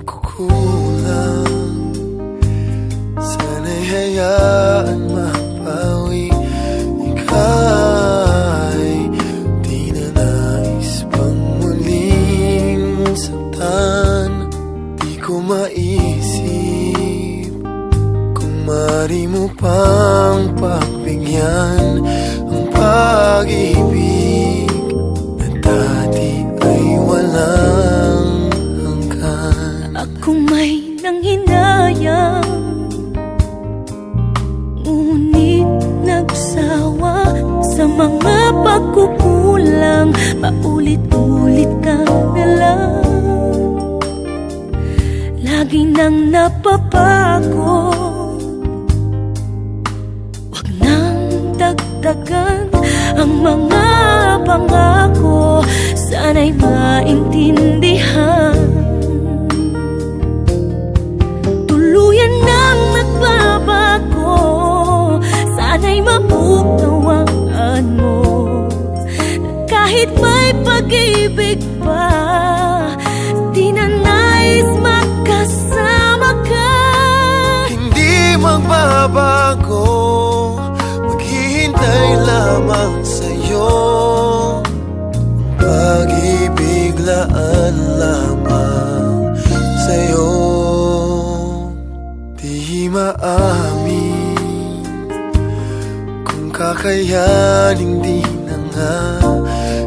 pagkukulang, sana'y hayaan mapawi. Ika'y di na nais pang muling saktan. Di ko maisip kung maaari mo pang pagbigyan ang pag-ibig na dati ay walang hanggan. Ako may nanghinayang, ngunit nagsawa sa mga pagkukulang. Paulit-ulit ka na lang, lagi nang napapago. Wag nang dagdagan ang mga pangako, sana'y maintindihan. Tuluyan nang nagbabago, sana'y maunawaan mo. Kahit may pag-ibig pa, di na nais magkasama ka. Hindi magbabago, maghihintay lamang sa'yo. Pag-ibig laan lamang sa'yo. Di maamin kung kakayanin, di na nga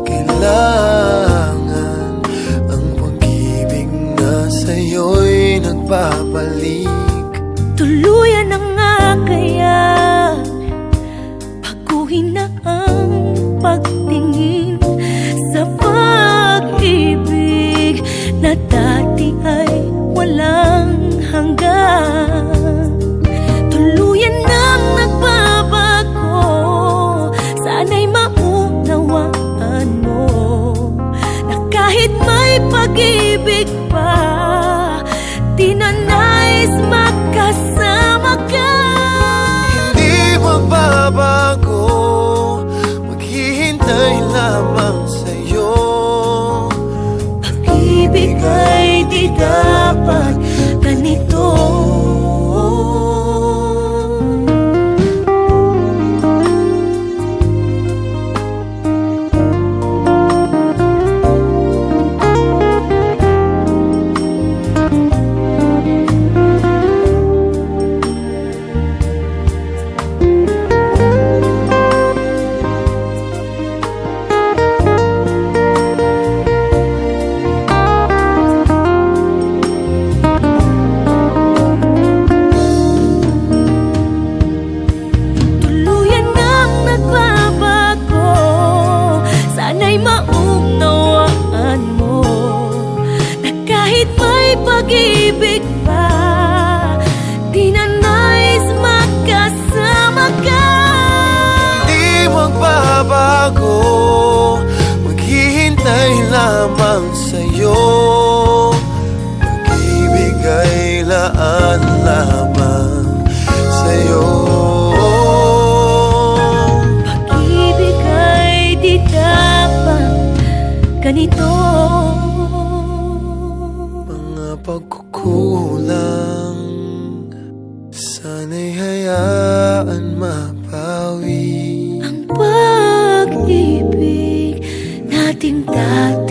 kailangan ang pag-ibig na sa'yo'y nagbabalik. Tuluyan na nga kaya, baguhin na ang pagtingin sa pag-ibig na dati ay walang hanggan. Tuluyan nang nagbabago, sana'y maunawaan mo na kahit may pag-ibig pa, di na nais magkasama ka. Hindi magbabago, maghihintay lamang sa'yo. Pag-ibig ay di dapat ganito. Maunawaan mo na kahit may pag-ibig pa, di na nais magkasama ka. Di magbabago, maghihintay lamang sa'yo. Pag-ibig ay laan lamang sa'yo. Pag-ibig ay di dapat ganito. Mga pagkukulang, sana'y hayaan mapawi. Ang pag-ibig nating dati